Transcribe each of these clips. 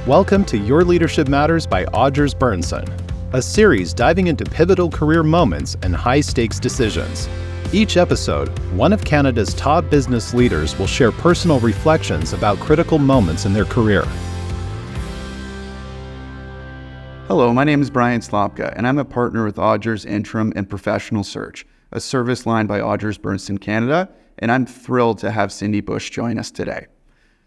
Welcome to Your Leadership Matters by Odgers Berndtson, a series diving into pivotal career moments and high-stakes decisions. Each episode, one of Canada's top business leaders will share personal reflections about critical moments in their career. Hello, my name is Brian Slomka, and I'm a partner with Odgers Interim and Professional Search, a service line by Odgers Berndtson Canada, and I'm thrilled to have Cindy Bush join us today.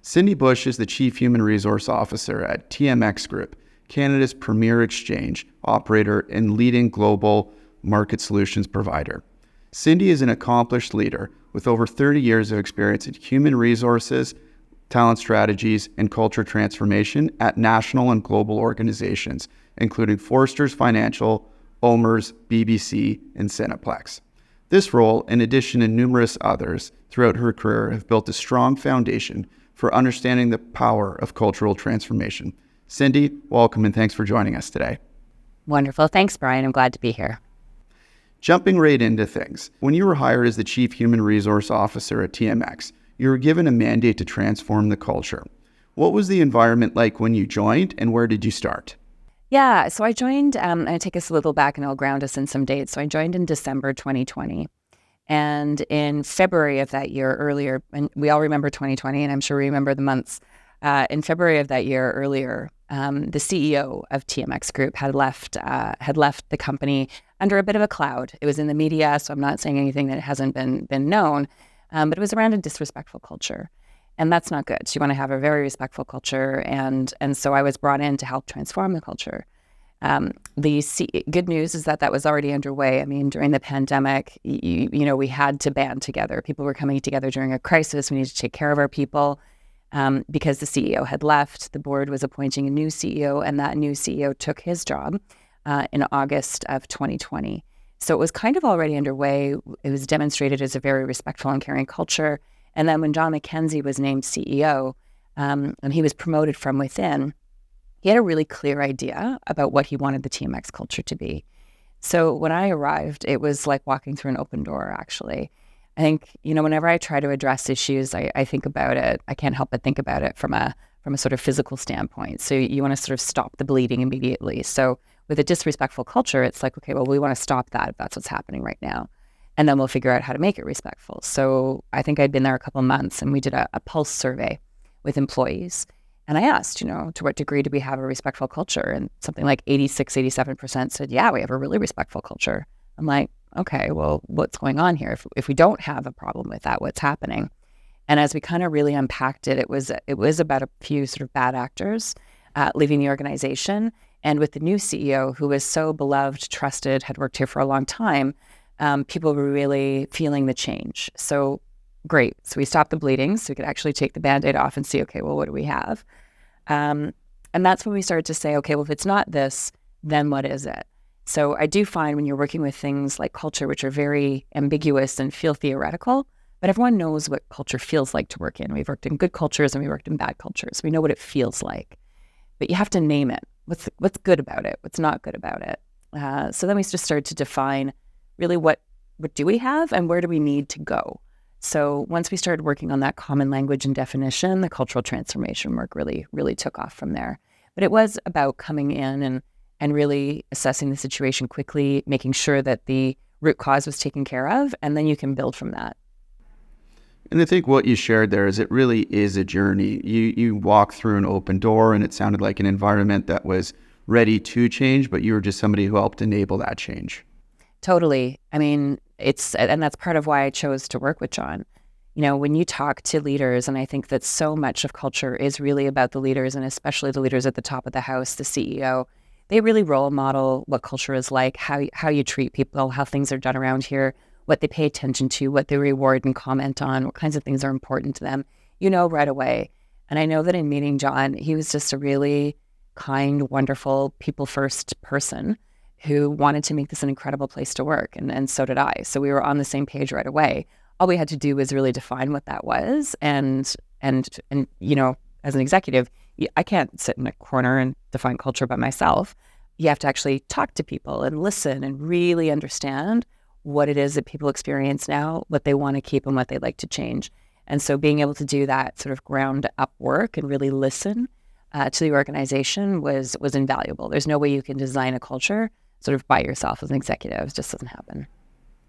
Cindy Bush is the Chief Human Resource Officer at TMX Group, Canada's premier exchange, operator, and leading global market solutions provider. Cindy is an accomplished leader with over 30 years of experience in human resources, talent strategies, and culture transformation at national and global organizations, including Forrester's Financial, OMERS, BBC, and Cineplex. This role, in addition to numerous others throughout her career, have built a strong foundation for understanding the power of cultural transformation. Cindy, welcome and thanks for joining us today. Wonderful. Thanks, Brian. I'm glad to be here. Jumping right into things, when you were hired as the Chief Human Resource Officer at TMX, you were given a mandate to transform the culture. What was the environment like when you joined, and where did you start? Yeah, so I joined, I'll take us a little back and I'll ground us in some dates. So I joined in December 2020. And in February of that year earlier, and we all remember 2020, and I'm sure we remember the months, in February of that year earlier, the CEO of TMX Group had left the company under a bit of a cloud. It was in the media, so I'm not saying anything that hasn't been known, but it was around a disrespectful culture. And that's not good. So you want to have a very respectful culture. And so I was brought in to help transform the culture. Good news is that was already underway. I mean, during the pandemic, we had to band together. People were coming together during a crisis. We needed to take care of our people. Because the CEO had left, the board was appointing a new CEO, and that new CEO took his job in August of 2020. So it was kind of already underway. It was demonstrated as a very respectful and caring culture. And then when John McKenzie was named CEO, and he was promoted from within, he had a really clear idea about what he wanted the TMX culture to be. So when I arrived, it was like walking through an open door, actually. I think, whenever I try to address issues, I think about it. I can't help but think about it from a sort of physical standpoint. So you want to sort of stop the bleeding immediately. So with a disrespectful culture, it's like, okay, well, we want to stop that if that's what's happening right now. And then we'll figure out how to make it respectful. So I think I'd been there a couple of months, and we did a pulse survey with employees. And I asked, to what degree do we have a respectful culture? And something like 86-87% said, yeah, we have a really respectful culture. I'm like, okay, well, what's going on here? If we don't have a problem with that, what's happening? And as we kind of really unpacked it, it was about a few sort of bad actors leaving the organization. And with the new CEO, who was so beloved, trusted, had worked here for a long time, people were really feeling the change. So great. So we stopped the bleeding so we could actually take the Band-Aid off and see, okay, well, what do we have? And that's when we started to say, okay, well, if it's not this, then what is it? So I do find when you're working with things like culture, which are very ambiguous and feel theoretical, but everyone knows what culture feels like to work in. We've worked in good cultures and we worked in bad cultures. We know what it feels like, but you have to name it. What's good about it? What's not good about it? So then we just started to define really what do we have and where do we need to go? So once we started working on that common language and definition, the cultural transformation work really, really took off from there. But it was about coming in and really assessing the situation quickly, making sure that the root cause was taken care of, and then you can build from that. And I think what you shared there is it really is a journey. You walk through an open door, and it sounded like an environment that was ready to change, but you were just somebody who helped enable that change. Totally. I mean, and that's part of why I chose to work with John. When you talk to leaders, and I think that so much of culture is really about the leaders, and especially the leaders at the top of the house, the CEO, they really role model what culture is like, how you treat people, how things are done around here, what they pay attention to, what they reward and comment on, what kinds of things are important to them, right away. And I know that in meeting John, he was just a really kind, wonderful, people-first person who wanted to make this an incredible place to work. And so did I. So we were on the same page right away. All we had to do was really define what that was. And as an executive, I can't sit in a corner and define culture by myself. You have to actually talk to people and listen and really understand what it is that people experience now, what they want to keep and what they'd like to change. And so being able to do that sort of ground up work and really listen to the organization was invaluable. There's no way you can design a culture sort of by yourself as an executive. It just doesn't happen.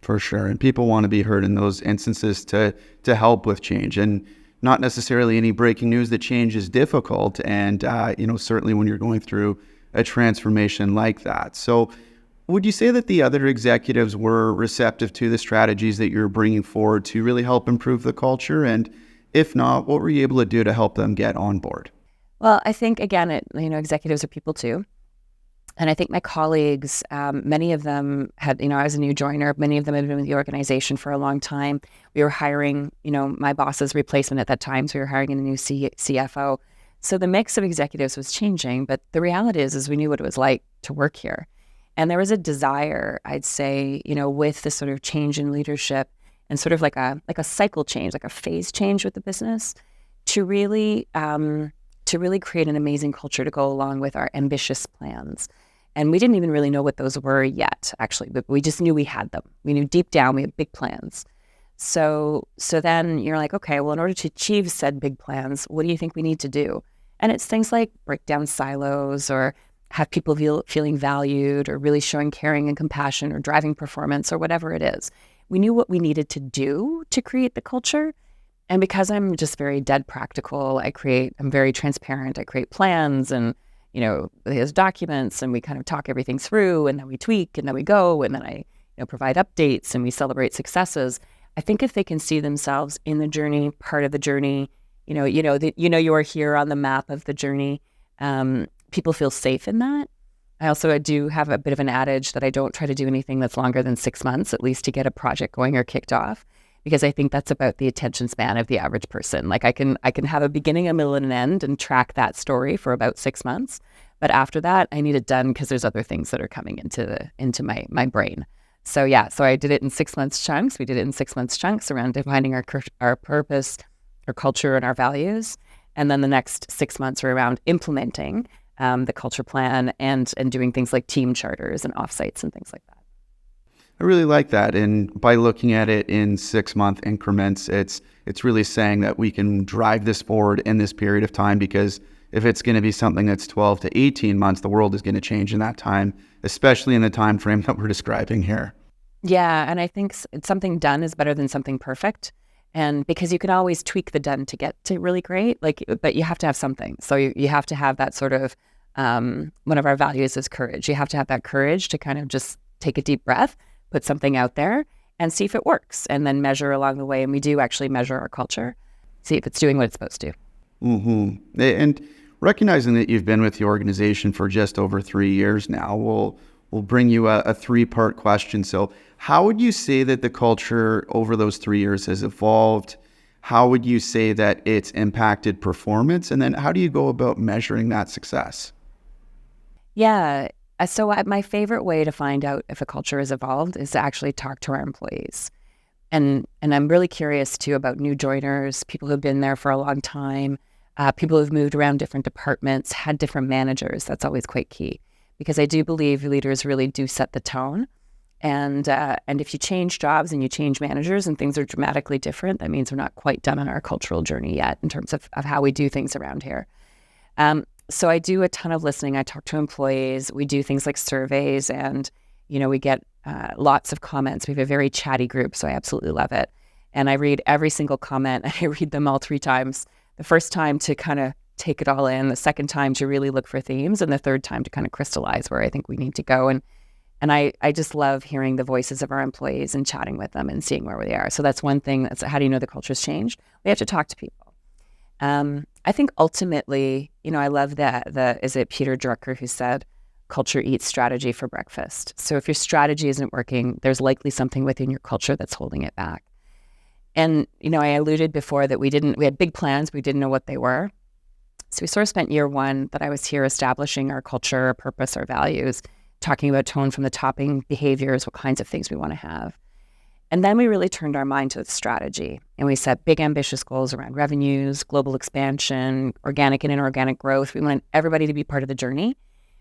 For sure. And people want to be heard in those instances to help with change, and not necessarily any breaking news that change is difficult. And, certainly when you're going through a transformation like that. So would you say that the other executives were receptive to the strategies that you're bringing forward to really help improve the culture? And if not, what were you able to do to help them get on board? Well, I think, again, executives are people too. And I think my colleagues, many of them had, I was a new joiner. Many of them had been with the organization for a long time. We were hiring, my boss's replacement at that time. So we were hiring a new CFO. So the mix of executives was changing. But the reality is we knew what it was like to work here. And there was a desire, I'd say, with this sort of change in leadership and sort of like a cycle change, like a phase change with the business, to really create an amazing culture to go along with our ambitious plans. And we didn't even really know what those were yet, actually, but we just knew we had them. We knew deep down we had big plans. So then you're like, okay, well, in order to achieve said big plans, what do you think we need to do? And it's things like break down silos, or have people feeling valued, or really showing caring and compassion, or driving performance, or whatever it is. We knew what we needed to do to create the culture. And because I'm just very dead practical, I'm very transparent. I create plans and, there's documents, and we kind of talk everything through, and then we tweak, and then we go, and then I, provide updates, and we celebrate successes. I think if they can see themselves in the journey, part of the journey, you are here on the map of the journey, people feel safe in that. I do have a bit of an adage that I don't try to do anything that's longer than 6 months, at least to get a project going or kicked off, because I think that's about the attention span of the average person. Like I can have a beginning, a middle, and an end and track that story for about 6 months. But after that, I need it done because there's other things that are coming into my brain. So I did it in 6 months chunks. We did it in 6 months chunks around defining our purpose, our culture, and our values. And then the next 6 months are around implementing the culture plan and doing things like team charters and offsites and things like that. I really like that. And by looking at it in 6-month increments, it's really saying that we can drive this forward in this period of time, because if it's going to be something that's 12 to 18 months, the world is going to change in that time, especially in the time frame that we're describing here. Yeah, and I think something done is better than something perfect. And because you can always tweak the done to get to really great, but you have to have something. So you have to have that sort of, one of our values is courage. You have to have that courage to kind of just take a deep breath, put something out there, and see if it works, and then measure along the way. And we do actually measure our culture, see if it's doing what it's supposed to. Mm-hmm. And recognizing that you've been with the organization for just over 3 years now, we'll bring you a 3-part question. So how would you say that the culture over those 3 years has evolved? How would you say that it's impacted performance? And then how do you go about measuring that success? Yeah. So my favorite way to find out if a culture has evolved is to actually talk to our employees. And I'm really curious too about new joiners, people who've been there for a long time, people who've moved around different departments, had different managers. That's always quite key, because I do believe leaders really do set the tone. And if you change jobs and you change managers and things are dramatically different, that means we're not quite done on our cultural journey yet in terms of how we do things around here. So I do a ton of listening. I talk to employees. We do things like surveys, and, we get lots of comments. We have a very chatty group, so I absolutely love it. And I read every single comment. I read them all 3 times. The first time to kind of take it all in, the second time to really look for themes, and the third time to kind of crystallize where I think we need to go. And I just love hearing the voices of our employees and chatting with them and seeing where they are. So that's one thing. That's how do you know the culture's changed? We have to talk to people. I think ultimately, I love is it Peter Drucker who said, culture eats strategy for breakfast. So if your strategy isn't working, there's likely something within your culture that's holding it back. And, I alluded before that we had big plans, we didn't know what they were. So we sort of spent year 1 that I was here establishing our culture, our purpose, our values, talking about tone from the topping behaviors, what kinds of things we want to have. And then we really turned our mind to the strategy, and we set big ambitious goals around revenues, global expansion, organic and inorganic growth. We wanted everybody to be part of the journey,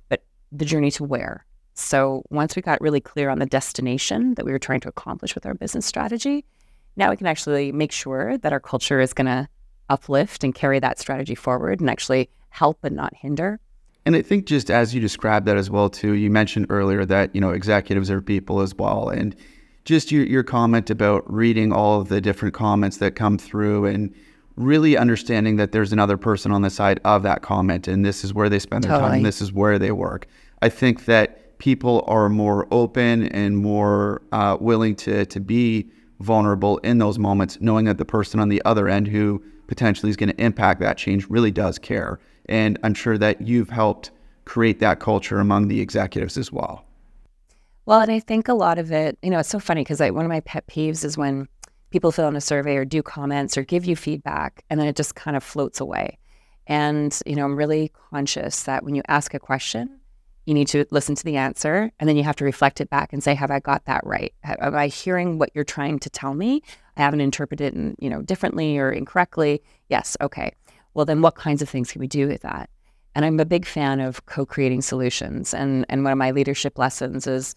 but the journey to where? So once we got really clear on the destination that we were trying to accomplish with our business strategy, now we can actually make sure that our culture is going to uplift and carry that strategy forward and actually help and not hinder. And I think just as you described that as well too, you mentioned earlier that, executives are people as well. And just your comment about reading all of the different comments that come through and really understanding that there's another person on the side of that comment, and this is where they spend their time, and this is where they work. I think that people are more open and more willing to be vulnerable in those moments, knowing that the person on the other end who potentially is going to impact that change really does care. And I'm sure that you've helped create that culture among the executives as well. Well, and I think a lot of it, it's so funny because one of my pet peeves is when people fill in a survey or do comments or give you feedback, and then it just kind of floats away. And, I'm really conscious that when you ask a question, you need to listen to the answer, and then you have to reflect it back and say, have I got that right? Am I hearing what you're trying to tell me? I haven't interpreted it, differently or incorrectly. Yes. Okay. Well, then what kinds of things can we do with that? And I'm a big fan of co-creating solutions. And one of my leadership lessons is,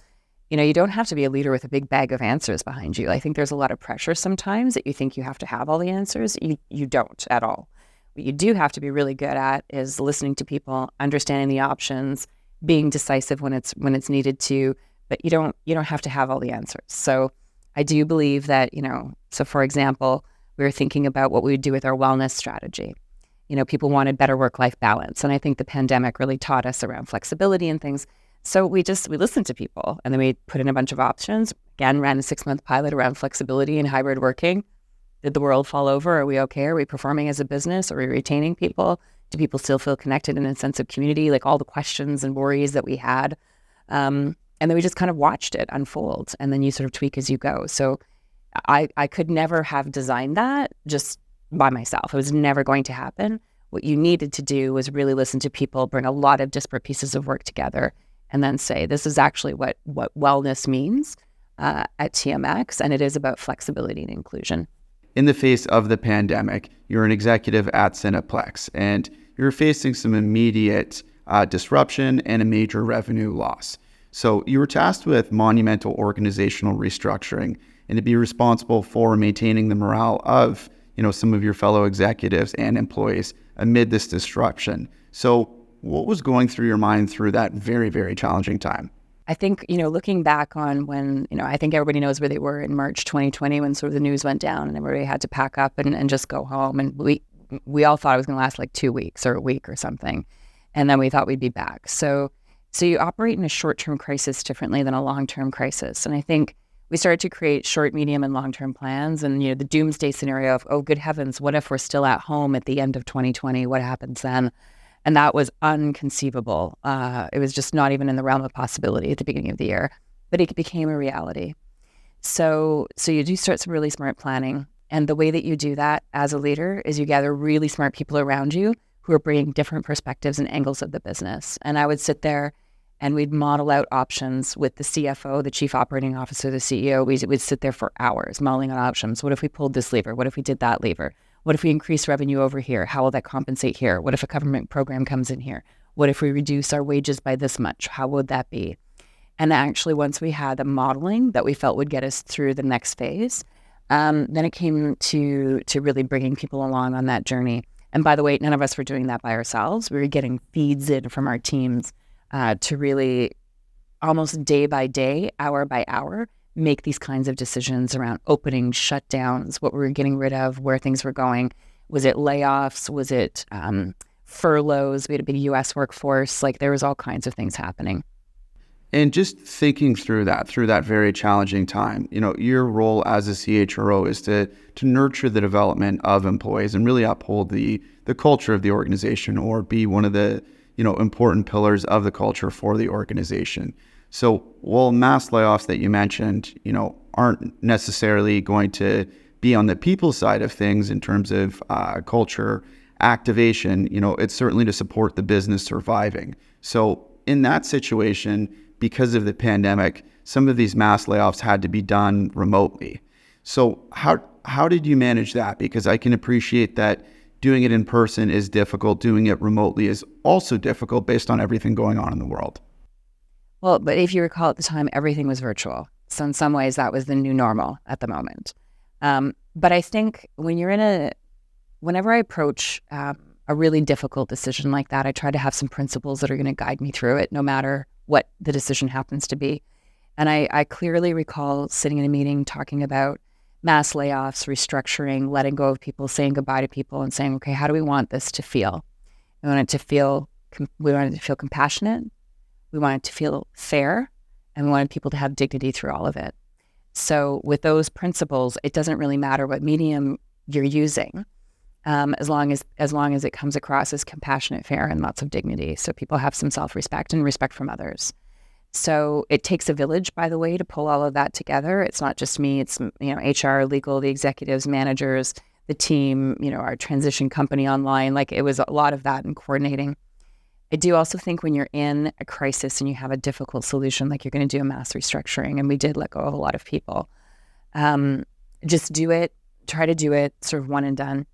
you don't have to be a leader with a big bag of answers behind you. I think there's a lot of pressure sometimes that you think you have to have all the answers. You don't at all. What you do have to be really good at is listening to people, understanding the options, being decisive when it's needed to, but you don't have to have all the answers. So I do believe that, so for example, we were thinking about what we would do with our wellness strategy. People wanted better work-life balance. And I think the pandemic really taught us around flexibility and things. So we listened to people, and then we put in a bunch of options. Again, ran a 6-month pilot around flexibility and hybrid working. Did the world fall over? Are we okay? Are we performing as a business? Are we retaining people? Do people still feel connected in a sense of community? Like all the questions and worries that we had. And then we just kind of watched it unfold, and then you sort of tweak as you go. So I could never have designed that just by myself. It was never going to happen. What you needed to do was really listen to people, bring a lot of disparate pieces of work together, and then say, this is actually what wellness means at TMX, and it is about flexibility and inclusion. In the face of the pandemic, you're an executive at Cineplex, and you're facing some immediate disruption and a major revenue loss. So you were tasked with monumental organizational restructuring and to be responsible for maintaining the morale of some of your fellow executives and employees amid this disruption. So what was going through your mind through that very, very challenging time? I think, looking back on when, I think everybody knows where they were in March 2020 when sort of the news went down and everybody had to pack up and just go home. And we all thought it was going to last like 2 weeks or a week or something. And then we thought we'd be back. So you operate in a short-term crisis differently than a long-term crisis. And I think we started to create short, medium, and long-term plans. And, the doomsday scenario of, oh, good heavens, what if we're still at home at the end of 2020? What happens then? And that was unconceivable. It was just not even in the realm of possibility at the beginning of the year, but it became a reality. So you do start some really smart planning. And the way that you do that as a leader is you gather really smart people around you who are bringing different perspectives and angles of the business. And I would sit there and we'd model out options with the CFO, the Chief Operating Officer, the CEO. We'd sit there for hours modeling on options. What if we pulled this lever? What if we did that lever? What if we increase revenue over here? How will that compensate here? What if a government program comes in here? What if we reduce our wages by this much? How would that be? And actually, once we had the modeling that we felt would get us through the next phase, then it came to really bringing people along on that journey. And by the way, none of us were doing that by ourselves. We were getting feeds in from our teams to really almost day by day, hour by hour, make these kinds of decisions around openings, shutdowns, what we were getting rid of, where things were going. Was it layoffs? Was it furloughs? We had a big U.S. workforce. Like there was all kinds of things happening. And just thinking through that very challenging time, your role as a CHRO is to nurture the development of employees and really uphold the culture of the organization, or be one of the important pillars of the culture for the organization. So while mass layoffs that you mentioned, aren't necessarily going to be on the people side of things in terms of culture activation, it's certainly to support the business surviving. So in that situation, because of the pandemic, some of these mass layoffs had to be done remotely. So how did you manage that? Because I can appreciate that doing it in person is difficult. Doing it remotely is also difficult based on everything going on in the world. Well, but if you recall at the time, everything was virtual. So in some ways, that was the new normal at the moment. But I think when whenever I approach a really difficult decision like that, I try to have some principles that are going to guide me through it, no matter what the decision happens to be. And I clearly recall sitting in a meeting talking about mass layoffs, restructuring, letting go of people, saying goodbye to people, and saying, okay, how do we want this to feel? We want it to feel compassionate. We want it to feel fair, and we wanted people to have dignity through all of it. So with those principles, it doesn't really matter what medium you're using, as long as it comes across as compassionate, fair, and lots of dignity. So people have some self-respect and respect from others. So it takes a village, by the way, to pull all of that together. It's not just me. It's, HR, legal, the executives, managers, the team, our transition company online. Like, it was a lot of that and coordinating. I do also think when you're in a crisis and you have a difficult solution, like you're going to do a mass restructuring, and we did let go of a lot of people, just do it. Try to do it sort of one and done.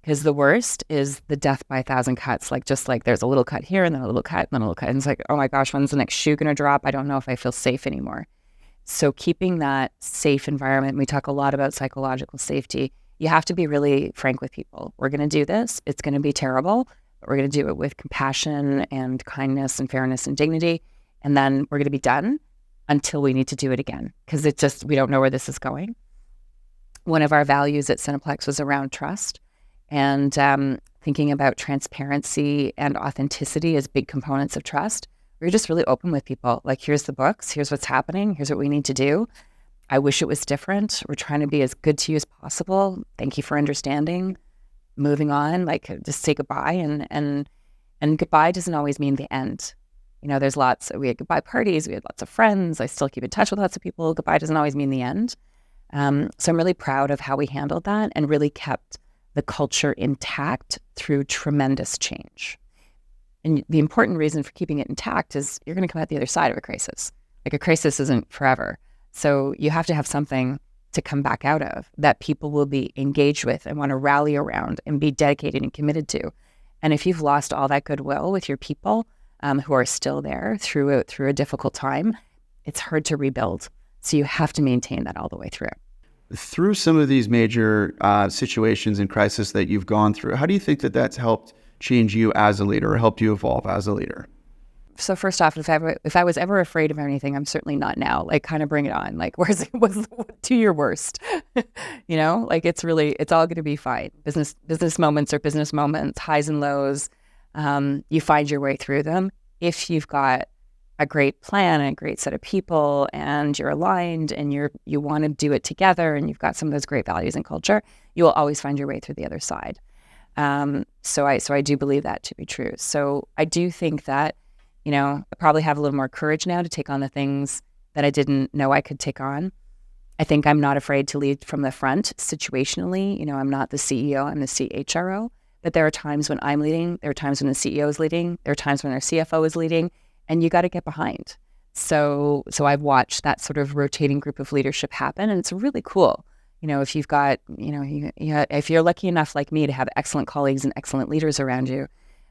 Because the worst is the death by 1,000 cuts. Like, just like there's a little cut here and then a little cut and then a little cut. And it's like, oh my gosh, when's the next shoe going to drop? I don't know if I feel safe anymore. So keeping that safe environment, we talk a lot about psychological safety. You have to be really frank with people. We're going to do this. It's going to be terrible, but we're going to do it with compassion and kindness and fairness and dignity. And then we're going to be done until we need to do it again. Because we don't know where this is going. One of our values at Cineplex was around trust. And thinking about transparency and authenticity as big components of trust. We're just really open with people. Like, here's the books, here's what's happening, here's what we need to do. I wish it was different. We're trying to be as good to you as possible. Thank you for understanding. Moving on, like, just say goodbye. And goodbye doesn't always mean the end. We had goodbye parties, we had lots of friends. I still keep in touch with lots of people. Goodbye doesn't always mean the end. So I'm really proud of how we handled that and really kept the culture intact through tremendous change. And the important reason for keeping it intact is you're going to come out the other side of a crisis. Like, a crisis isn't forever. So you have to have something to come back out of that people will be engaged with and want to rally around and be dedicated and committed to. And if you've lost all that goodwill with your people who are still there through a difficult time, it's hard to rebuild. So you have to maintain that all the way through. Through some of these major situations and crises that you've gone through, how do you think that that's helped change you as a leader or helped you evolve as a leader? So first off, if I was ever afraid of anything, I'm certainly not now. Like, kind of bring it on. Like, to your worst? Like, it's all going to be fine. Business moments are business moments, highs and lows. You find your way through them. If you've got a great plan and a great set of people and you're aligned and you want to do it together and you've got some of those great values and culture, you will always find your way through the other side. So I do believe that to be true. So I do think that, I probably have a little more courage now to take on the things that I didn't know I could take on. I think I'm not afraid to lead from the front situationally. I'm not the CEO, I'm the CHRO, but there are times when I'm leading, there are times when the CEO is leading, there are times when our CFO is leading, and you got to get behind. So I've watched that sort of rotating group of leadership happen, and it's really cool. If you've got, if you're lucky enough like me to have excellent colleagues and excellent leaders around you,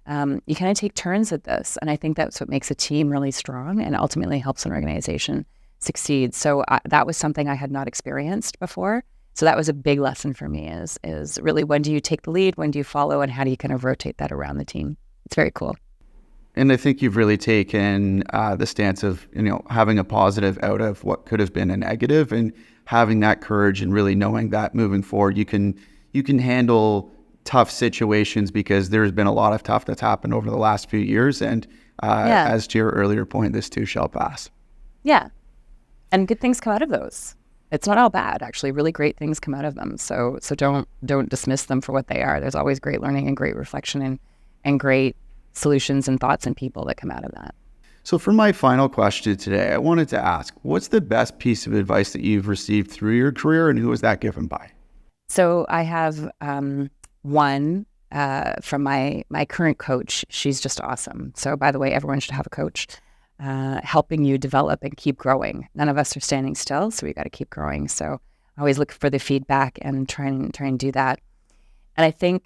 you kind of take turns at this. And I think that's what makes a team really strong and ultimately helps an organization succeed. So that was something I had not experienced before. So that was a big lesson for me is really, when do you take the lead? When do you follow? And how do you kind of rotate that around the team? It's very cool. And I think you've really taken the stance of, having a positive out of what could have been a negative, and having that courage and really knowing that moving forward, you can handle tough situations, because there's been a lot of tough that's happened over the last few years. And as to your earlier point, this too shall pass. Yeah. And good things come out of those. It's not all bad, actually. Really great things come out of them. So don't dismiss them for what they are. There's always great learning and great reflection and great solutions and thoughts and people that come out of that. So for my final question today, I wanted to ask, what's the best piece of advice that you've received through your career, and who was that given by? So I have one from my current coach. She's just awesome. So by the way, everyone should have a coach helping you develop and keep growing. None of us are standing still, so we got to keep growing. So I always look for the feedback and try and do that. And I think,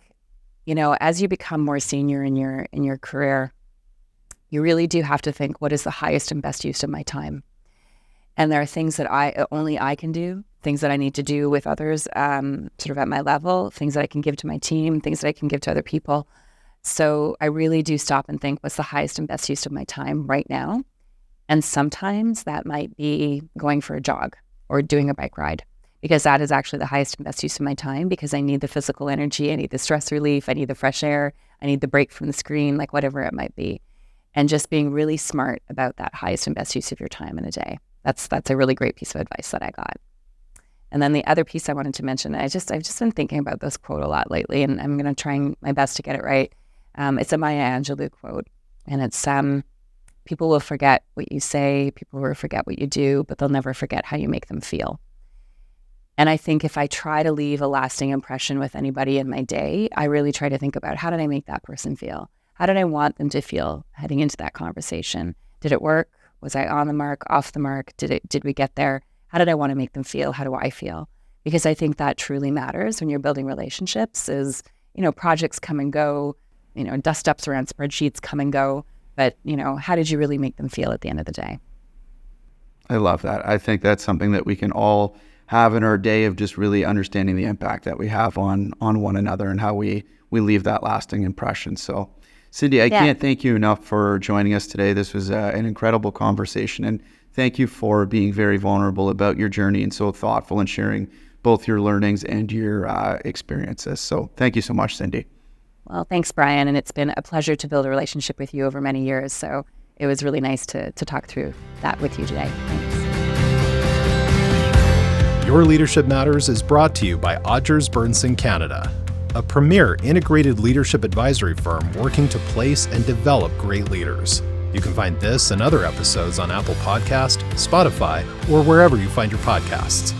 as you become more senior in your career, you really do have to think, what is the highest and best use of my time? And there are things that only I can do, things that I need to do with others sort of at my level, things that I can give to my team, things that I can give to other people. So I really do stop and think, what's the highest and best use of my time right now? And sometimes that might be going for a jog or doing a bike ride, because that is actually the highest and best use of my time, because I need the physical energy, I need the stress relief, I need the fresh air, I need the break from the screen, like whatever it might be. And just being really smart about that highest and best use of your time in a day. That's a really great piece of advice that I got. And then the other piece I wanted to mention, I've just been thinking about this quote a lot lately, and I'm going to try my best to get it right. It's a Maya Angelou quote, and it's people will forget what you say, people will forget what you do, but they'll never forget how you make them feel. And I think if I try to leave a lasting impression with anybody in my day, I really try to think about, how did I make that person feel? How did I want them to feel heading into that conversation? Did it work? Was I on the mark, off the mark? Did we get there? How did I want to make them feel? How do I feel? Because I think that truly matters when you're building relationships. Is, projects come and go, dust ups around spreadsheets come and go, but how did you really make them feel at the end of the day? I love that. I think that's something that we can all have in our day, of just really understanding the impact that we have on one another and how we leave that lasting impression. So Cindy, I can't thank you enough for joining us today. This was an incredible conversation, and thank you for being very vulnerable about your journey and so thoughtful in sharing both your learnings and your experiences. So thank you so much, Cindy. Well, thanks, Brian. And it's been a pleasure to build a relationship with you over many years. So it was really nice to talk through that with you today. Thanks. Your Leadership Matters is brought to you by Odgers Berndtson Canada, a premier integrated leadership advisory firm working to place and develop great leaders. You can find this and other episodes on Apple Podcast, Spotify, or wherever you find your podcasts.